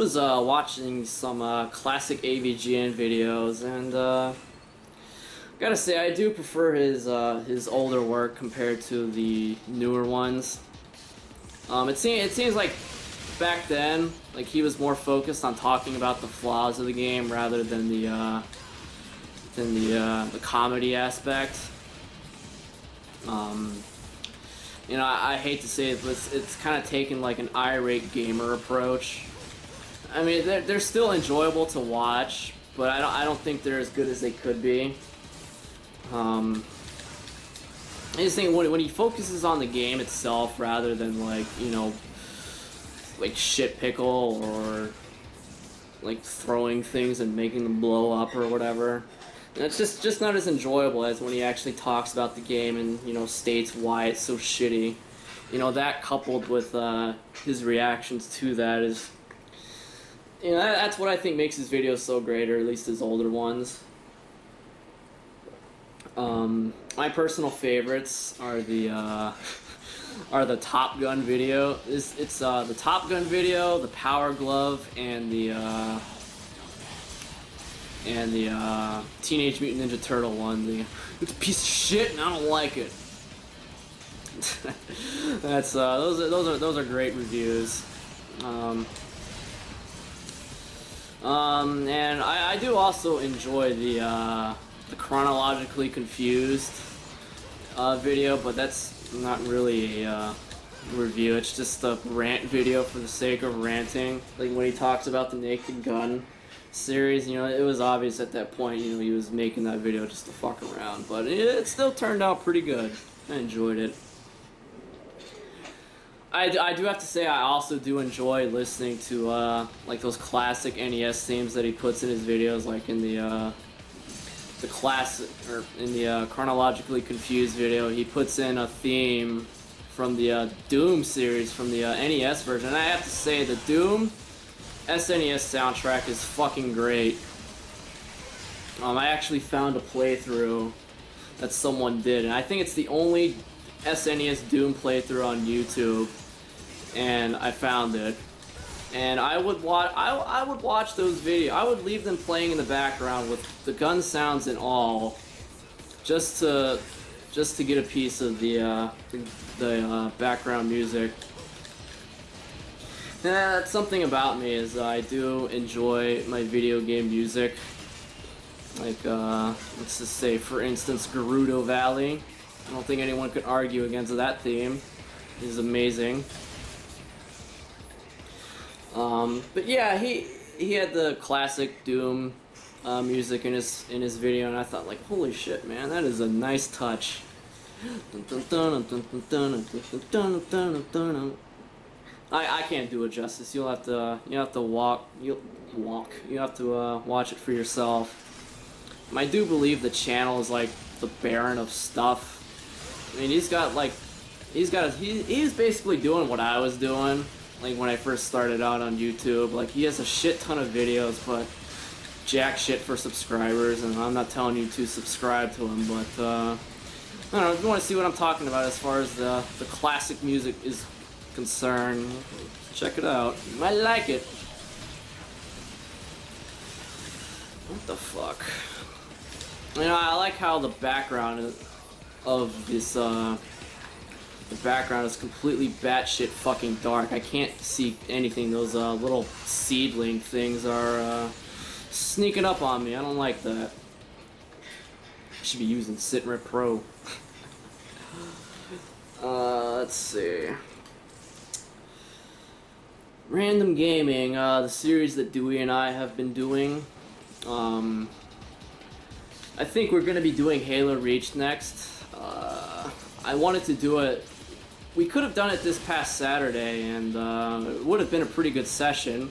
was watching some classic AVGN videos, and gotta say I do prefer his older work compared to the newer ones. It seems like back then, like he was more focused on talking about the flaws of the game rather than the comedy aspect. You know, I hate to say it, but it's kind of taken like an irate gamer approach. I mean, they're still enjoyable to watch, but I don't think they're as good as they could be. I just think when he focuses on the game itself rather than like, you know, like shit pickle or like throwing things and making them blow up or whatever. And it's just not as enjoyable as when he actually talks about the game and, you know, states why it's so shitty. You know, that coupled with his reactions to that is, you know, that's what I think makes his videos so great, or at least his older ones. My personal favorites are the Top Gun video. It's the Top Gun video, the Power Glove, and the Teenage Mutant Ninja Turtle one. It's a piece of shit and I don't like it. That's those are great reviews. And I do also enjoy the chronologically confused video, but that's not really a review. It's just a rant video for the sake of ranting. Like when he talks about the Naked Gun series, you know, it was obvious at that point, you know, he was making that video just to fuck around, but it still turned out pretty good. I enjoyed it. I do have to say I also do enjoy listening to like those classic NES themes that he puts in his videos, like in the classic, or in the chronologically confused video. He puts in a theme from the Doom series from the NES version, and I have to say the Doom SNES soundtrack is fucking great. I actually found a playthrough that someone did, and I think it's the only SNES Doom playthrough on YouTube, and I found it. And I would watch those videos. I would leave them playing in the background with the gun sounds and all, just to get a piece of the background music. Yeah, that's something about me, is I do enjoy my video game music. Like, let's just say, for instance, Gerudo Valley. I don't think anyone could argue against that theme. It is amazing. But yeah, he had the classic Doom music in his video, and I thought, like, holy shit, man, that is a nice touch. I can't do it justice. You have to watch it for yourself. I do believe the channel is like the Baron of stuff. I mean, he's basically doing what I was doing, like when I first started out on YouTube. Like, he has a shit ton of videos, but jack shit for subscribers, and I'm not telling you to subscribe to him, but I don't know, if you want to see what I'm talking about as far as the classic music is concerned, check it out. You might like it. What the fuck? You know, I like how the background of this, the background is completely batshit fucking dark. I can't see anything. Those little seedling things are sneaking up on me. I don't like that. I should be using SitRep Pro. Let's see. Random Gaming, the series that Dewey and I have been doing. I think we're going to be doing Halo Reach next. I wanted to do it. We could have done it this past Saturday, and it would have been a pretty good session.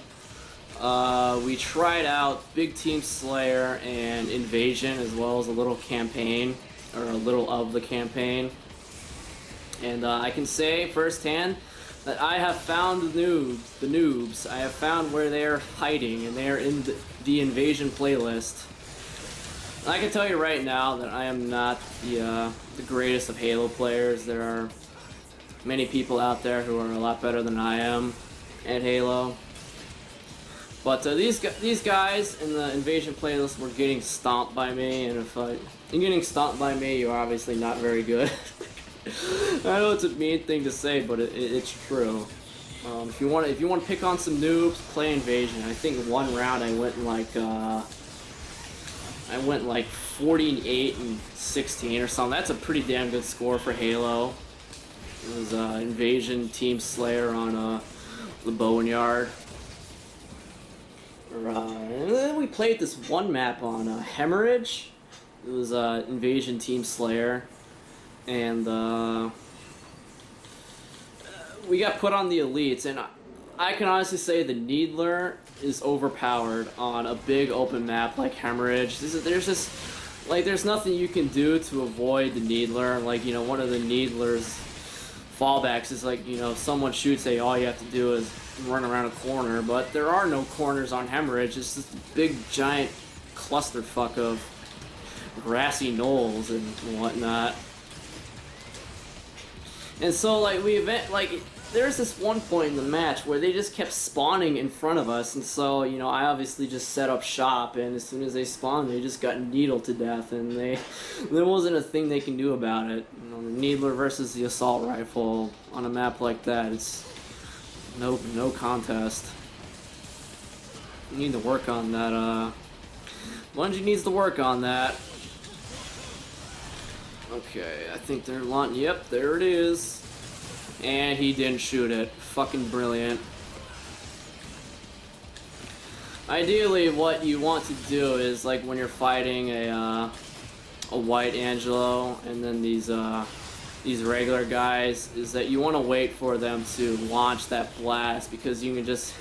We tried out Big Team Slayer and Invasion, as well as a little campaign, or a little of the campaign. And I can say firsthand that I have found the noobs. I have found where they are hiding, and they are in the Invasion playlist. I can tell you right now that I am not the greatest of Halo players. There are many people out there who are a lot better than I am at Halo. But these guys in the invasion playlist were getting stomped by me, and if you're getting stomped by me, you're obviously not very good. I know it's a mean thing to say, but it's true. If you want to pick on some noobs, play invasion. I think one round I went like 48 and 16 or something. That's a pretty damn good score for Halo. It was invasion team slayer on the Boneyard. And then we played this one map on Hemorrhage. It was invasion team slayer, and we got put on the elites, and I can honestly say the Needler is overpowered on a big open map like Hemorrhage. There's just like there's nothing you can do to avoid the Needler. Like, you know, one of the Needler's fallbacks is like, you know, if someone shoots, say all you have to do is run around a corner, but there are no corners on Hemorrhage. It's just a big giant clusterfuck of grassy knolls and whatnot. And so like there's this one point in the match where they just kept spawning in front of us, and so, you know, I obviously just set up shop, and as soon as they spawned, they just got needled to death, and there wasn't a thing they can do about it. You know, the Needler versus the assault rifle on a map like that, it's no contest. You need to work on that, Bungie needs to work on that. Okay, I think they're launching. Yep, there it is. And he didn't shoot it. Fucking brilliant. Ideally, what you want to do is, like, when you're fighting a white Angelo and then these regular guys, is that you want to wait for them to launch that blast, because you can just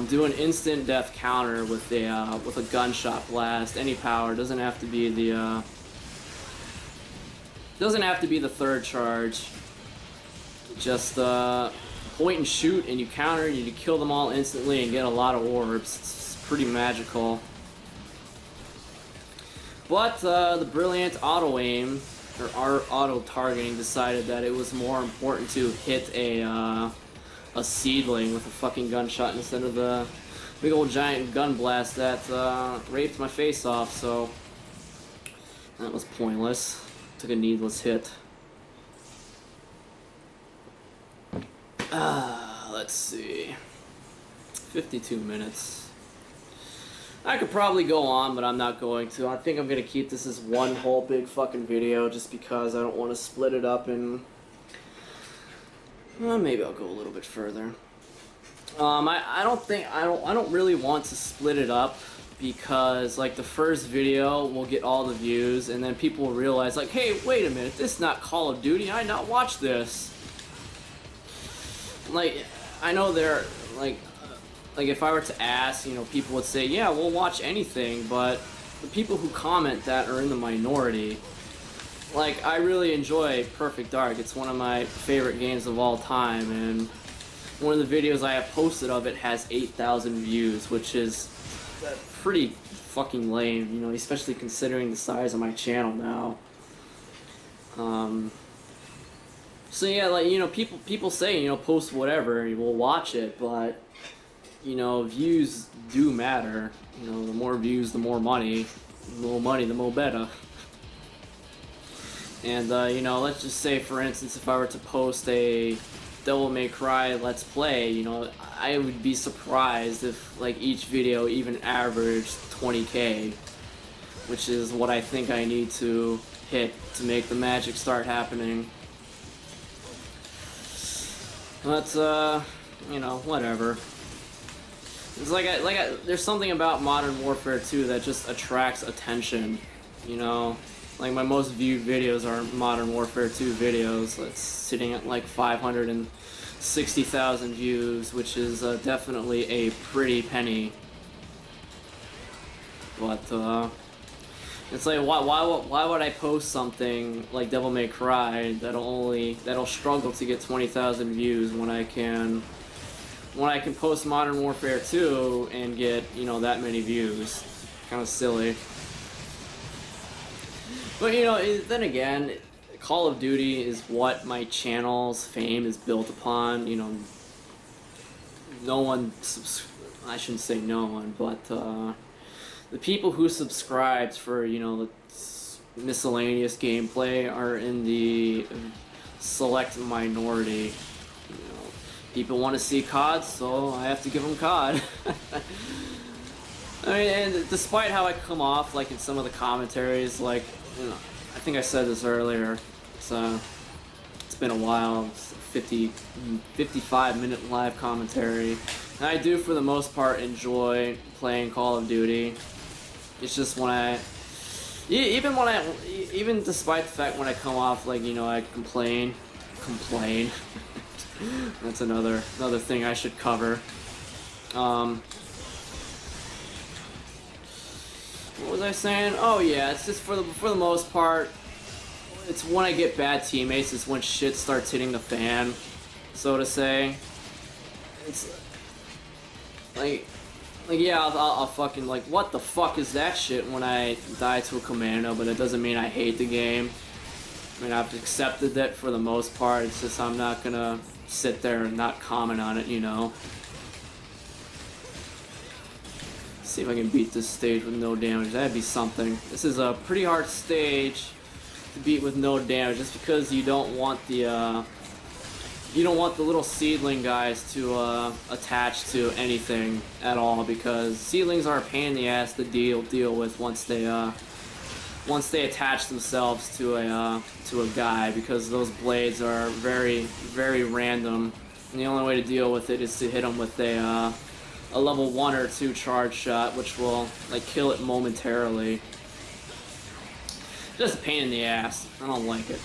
do an instant death counter with a gunshot blast. Any power, doesn't have to be the third charge. Just point and shoot, and you counter, and you kill them all instantly and get a lot of orbs. It's pretty magical. But the brilliant auto aim or auto targeting decided that it was more important to hit a seedling with a fucking gunshot instead of the big old giant gun blast that raped my face off. So that was pointless. Took a needless hit. Let's see. 52 minutes. I could probably go on, but I'm not going to. I think I'm going to keep this as one whole big fucking video just because I don't want to split it up and... Well, maybe I'll go a little bit further. I don't really want to split it up because, like, the first video will get all the views, and then people will realize, like, hey, wait a minute, this is not Call of Duty, I not watch this. Like, I know they're, like if I were to ask, you know, people would say, yeah, we'll watch anything, but the people who comment that are in the minority. Like, I really enjoy Perfect Dark. It's one of my favorite games of all time, and one of the videos I have posted of it has 8,000 views, which is pretty fucking lame, you know, especially considering the size of my channel now. So yeah, like, you know, people say, you know, post whatever and we'll watch it, but, you know, views do matter. You know, the more views, the more money. The more money, the more better. And, you know, let's just say, for instance, if I were to post a Devil May Cry Let's Play, you know, I would be surprised if, like, each video even averaged 20K, which is what I think I need to hit to make the magic start happening. But, you know, whatever. It's there's something about Modern Warfare 2 that just attracts attention, you know? Like, my most viewed videos are Modern Warfare 2 videos. It's sitting at like 560,000 views, which is definitely a pretty penny. But, it's like, why would I post something like Devil May Cry that'll struggle to get 20,000 views when I can post Modern Warfare 2 and get, you know, that many views? Kind of silly. But, you know, then again, Call of Duty is what my channel's fame is built upon. You know, no one I shouldn't say no one, but the people who subscribed for, you know, the miscellaneous gameplay are in the select minority. You know, people want to see COD, so I have to give them COD. I mean, and despite how I come off, like in some of the commentaries, like, you know, I think I said this earlier, it's been a while, it's 55-minute live commentary, and I do for the most part enjoy playing Call of Duty. It's just when even despite the fact when I come off, like, you know, I complain. That's another thing I should cover. What was I saying? Oh yeah, it's just for the most part, it's when I get bad teammates, it's when shit starts hitting the fan, so to say. It's like yeah, I'll fucking, like, what the fuck is that shit when I die to a commando, but it doesn't mean I hate the game. I mean, I've accepted that for the most part. It's just I'm not gonna sit there and not comment on it, you know. See if I can beat this stage with no damage. That'd be something. This is a pretty hard stage to beat with no damage, just because you don't want the little seedling guys to attach to anything at all, because seedlings are a pain in the ass to deal with once they attach themselves to a guy, because those blades are very, very random, and the only way to deal with it is to hit them with a level 1 or 2 charge shot, which will, like, kill it momentarily. Just a pain in the ass. I don't like it.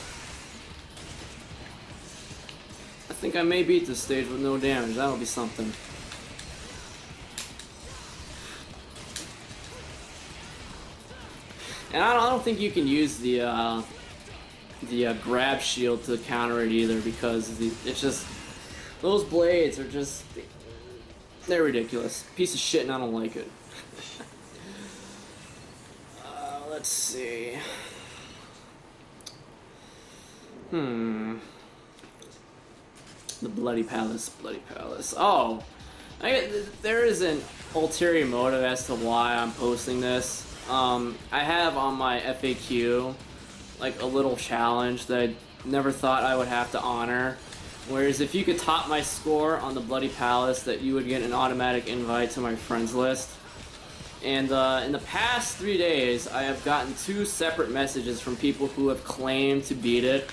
I think I may beat this stage with no damage. That'll be something. And I don't think you can use the grab shield to counter it either, because it's just, those blades are just, they're ridiculous. Piece of shit, and I don't like it. Let's see. The Bloody Palace. Oh! There is an ulterior motive as to why I'm posting this. I have on my FAQ, like, a little challenge that I never thought I would have to honor. Whereas if you could top my score on the Bloody Palace, that you would get an automatic invite to my friends list. And in the past 3 days, I have gotten 2 separate messages from people who have claimed to beat it.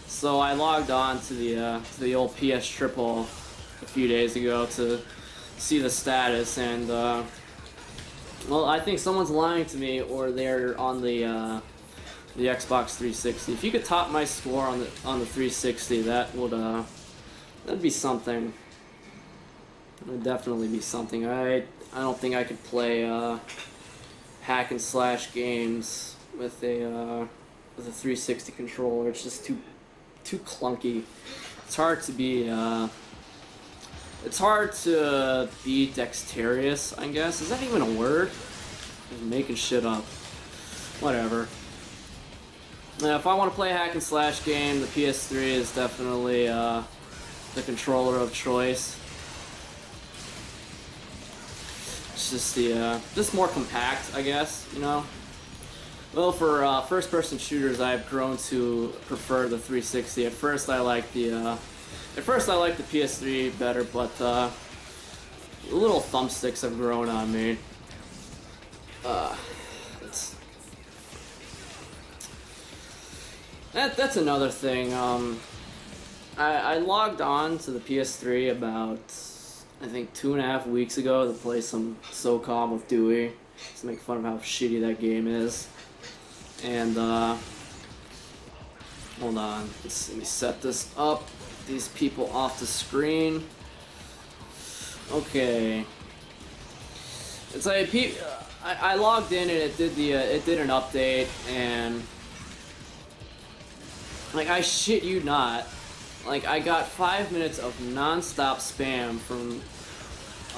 So I logged on to the old PS Triple a few days ago to see the status, and well, I think someone's lying to me, or they're on the Xbox 360. If you could top my score on the 360, that would that'd be something. It would definitely be something. I don't think I could play hack and slash games with a 360 controller. It's just too clunky. It's hard to be dexterous, I guess. Is that even a word? I'm making shit up. Whatever. If I want to play a hack and slash game, the PS3 is definitely the controller of choice. It's just just more compact, I guess, you know. Well, for first-person shooters, I've grown to prefer the 360. At first, I liked the PS3 better, but the little thumbsticks have grown on me. That's another thing. I logged on to the PS3 about, I think, 2.5 weeks ago to play some SOCOM with Dewey, to make fun of how shitty that game is. And hold on, let me set this up. These people off the screen. Okay. It's like I logged in and it did an update, and like, I shit you not, like, I got 5 minutes of non-stop spam from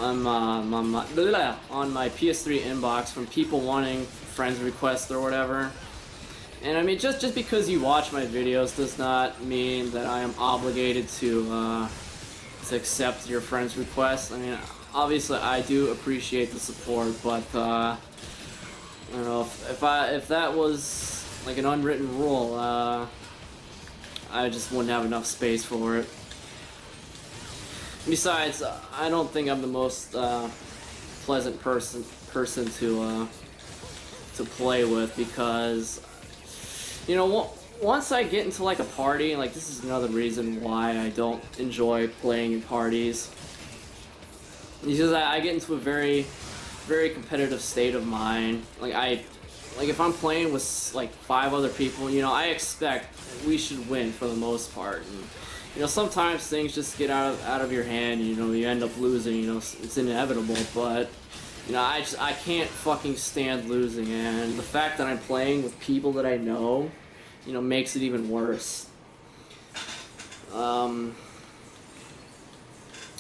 on my PS3 inbox from people wanting friends requests or whatever. And I mean, just because you watch my videos does not mean that I am obligated to accept your friends' requests. I mean, obviously I do appreciate the support, but I don't know if that was like an unwritten rule, I just wouldn't have enough space for it. Besides, I don't think I'm the most pleasant person to play with, because you know, once I get into like a party, like this is another reason why I don't enjoy playing in parties, because I get into a very competitive state of mind. Like if I'm playing with like 5 other people, you know, I expect we should win for the most part. And, you know, sometimes things just get out of your hand. You know, you end up losing. You know, it's inevitable. But you know, I can't fucking stand losing. And the fact that I'm playing with people that I know, you know, makes it even worse.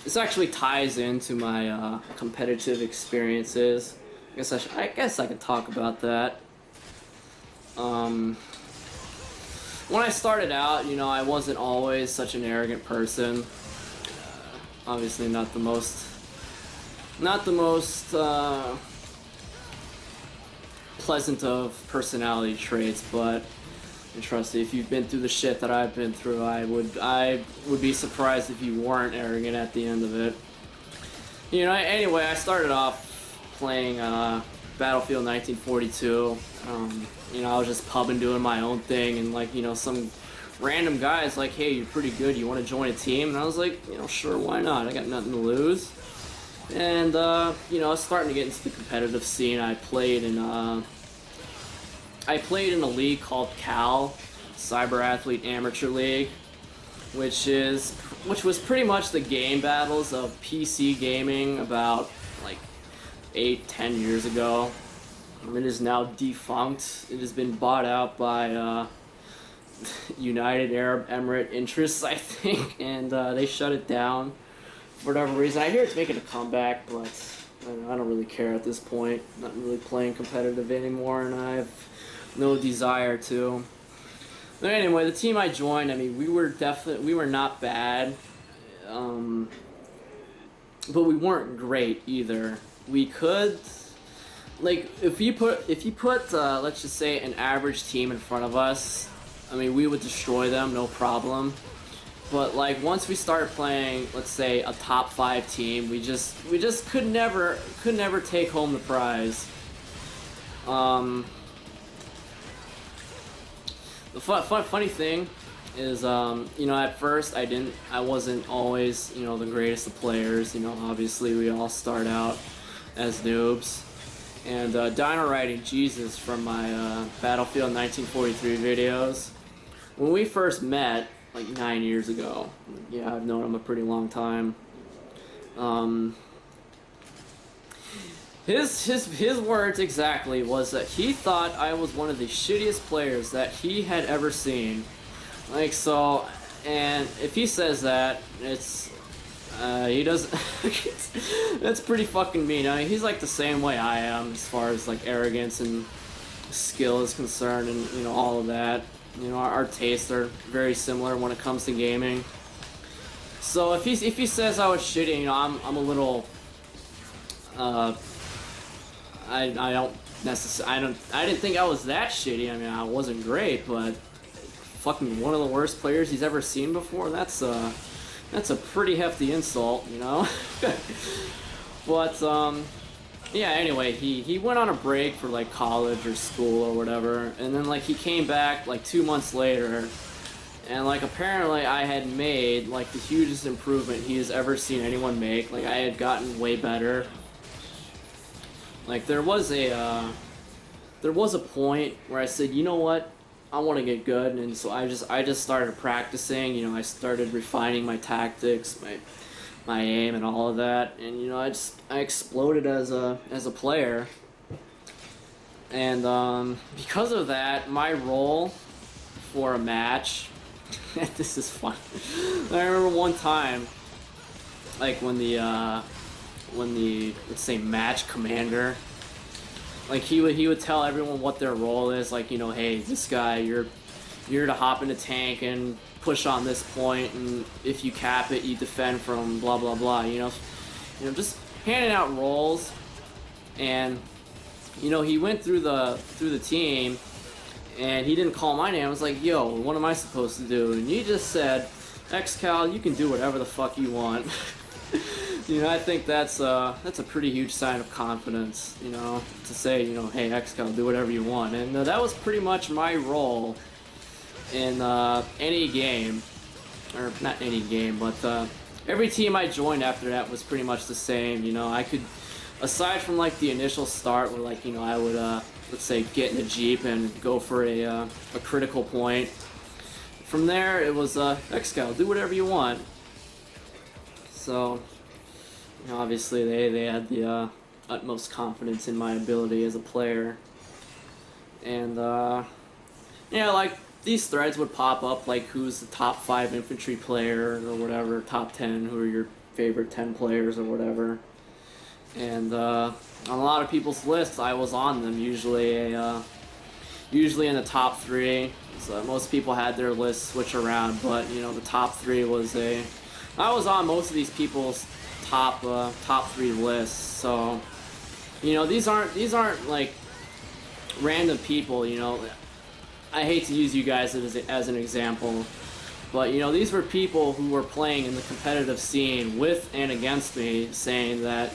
This actually ties into my competitive experiences. I guess I could talk about that. When I started out, you know, I wasn't always such an arrogant person. Obviously, not the most pleasant of personality traits, but trust me, if you've been through the shit that I've been through, I would be surprised if you weren't arrogant at the end of it. You know, anyway, I started off playing Battlefield 1942. You know, I was just pubbing, doing my own thing, and like, you know, some random guy's like, hey, you're pretty good, you want to join a team? And I was like, you know, sure, why not? I got nothing to lose. And you know, I was starting to get into the competitive scene. I played in a league called CAL, Cyber Athlete Amateur League, which was pretty much the game battles of PC gaming about like 8-10 years ago. It is now defunct. It has been bought out by United Arab Emirate interests, I think, and they shut it down for whatever reason. I hear it's making a comeback, but I don't really care at this point. I'm not really playing competitive anymore, and I have no desire to. But anyway, the team I joined, I mean, we were not bad, but we weren't great either. We could, like, if you put let's just say an average team in front of us, I mean, we would destroy them, no problem. But like once we started playing, let's say a top 5 team, we just could never take home the prize. The funny thing is, you know, at first I wasn't always, you know, the greatest of players. You know, obviously we all start out as noobs. And Dino Riding Jesus from my Battlefield 1943 videos, when we first met, like 9 years ago, yeah, I've known him a pretty long time. His words exactly was that he thought I was one of the shittiest players that he had ever seen. Like, so, and if he says that, it's he doesn't. That's pretty fucking mean. I mean, he's like the same way I am as far as like arrogance and skill is concerned, and you know, all of that. You know, our tastes are very similar when it comes to gaming. So if he says I was shitty, you know, I'm a little. I didn't think I was that shitty. I mean, I wasn't great, but fucking one of the worst players he's ever seen before. That's a pretty hefty insult, you know. But yeah. Anyway, he went on a break for like college or school or whatever, and then like he came back like 2 months later, and like apparently I had made like the hugest improvement he has ever seen anyone make. Like I had gotten way better. Like there was a point where I said, you know what, I want to get good, and so I just started practicing. You know, I started refining my tactics, my aim, and all of that, and you know, I exploded as a player. And because of that, my role for a match, this is fun. I remember one time, like when the let's say match commander, like he would tell everyone what their role is, like, you know, hey, this guy, you're to hop in the tank and push on this point, and if you cap it, you defend from blah blah blah. You know, just handing out roles, and you know, he went through the team, and he didn't call my name. I was like, yo, what am I supposed to do? And he just said, Xcal, you can do whatever the fuck you want. You know, I think that's a pretty huge sign of confidence, you know, to say, you know, hey, Xcal, do whatever you want. And that was pretty much my role in any game, or not any game, but every team I joined after that was pretty much the same. You know, I could, aside from like the initial start where, like, you know, I would let's say get in a Jeep and go for a critical point. From there it was Xcal, do whatever you want. So, you know, obviously they had the utmost confidence in my ability as a player. And yeah, like, these threads would pop up, like, who's the top 5 infantry player or whatever, top 10, who are your favorite 10 players or whatever. And on a lot of people's lists, I was on them, usually in the top 3. So most people had their lists switch around, but, you know, the top 3 was I was on most of these people's top 3 lists. So, you know, these aren't like random people, you know. I hate to use you guys as an example, but, you know, these were people who were playing in the competitive scene with and against me, saying that,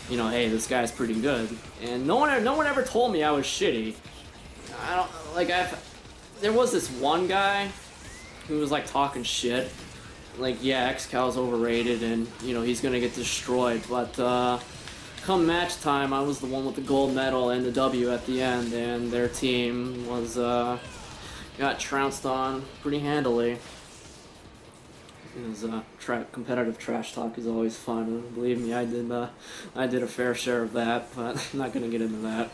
you know, hey, this guy's pretty good. And no one ever told me I was shitty. I don't, like, there was this one guy who was, like, talking shit. Like, yeah, Xcal's overrated and, you know, he's gonna get destroyed, but come match time, I was the one with the gold medal and the W at the end, and their team was got trounced on pretty handily. It was competitive trash talk is always fun, and believe me, I did a fair share of that, but I'm not gonna get into that.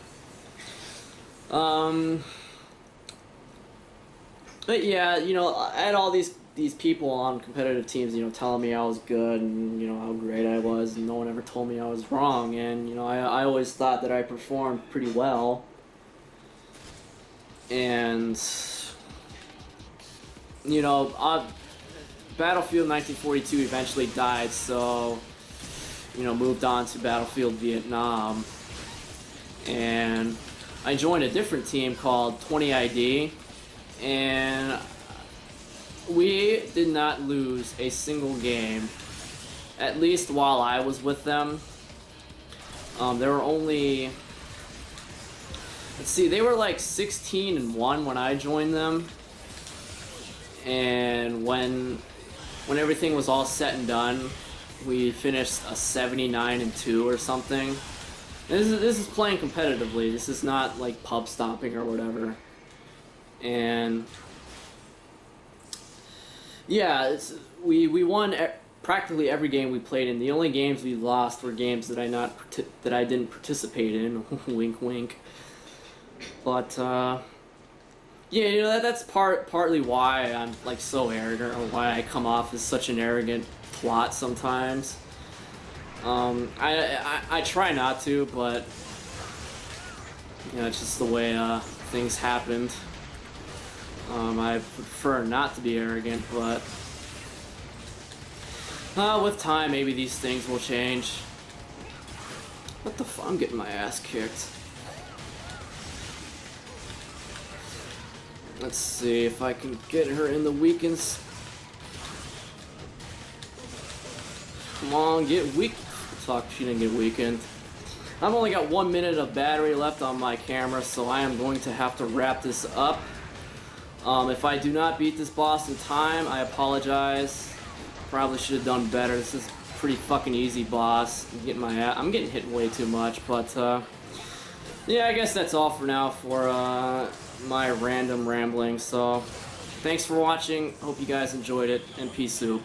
But yeah, you know, I had all these people on competitive teams, you know, telling me I was good and, you know, how great I was, and no one ever told me I was wrong. And, you know, I always thought that I performed pretty well. And, you know, Battlefield 1942 eventually died, so, you know, moved on to Battlefield Vietnam. And I joined a different team called 20ID, and we did not lose a single game, at least while I was with them. There were only, let's see, they were like 16-1 when I joined them, and when everything was all said and done, we finished a 79-2 or something. This is playing competitively. This is not like pub stomping or whatever. And yeah, we won practically every game we played in. The only games we lost were games that I didn't participate in. Wink, wink. But yeah, you know, that's partly why I'm like so arrogant, or why I come off as such an arrogant twat sometimes. I try not to, but you know, it's just the way things happened. I prefer not to be arrogant, but with time, maybe these things will change. What the fuck? I'm getting my ass kicked. Let's see if I can get her in the weakens. Come on, get weak. Fuck, she didn't get weakened. I've only got 1 minute of battery left on my camera, so I am going to have to wrap this up. If I do not beat this boss in time, I apologize. Probably should have done better. This is a pretty fucking easy boss. I'm getting hit way too much, but yeah, I guess that's all for now for my random rambling. So, thanks for watching. Hope you guys enjoyed it, and peace soup.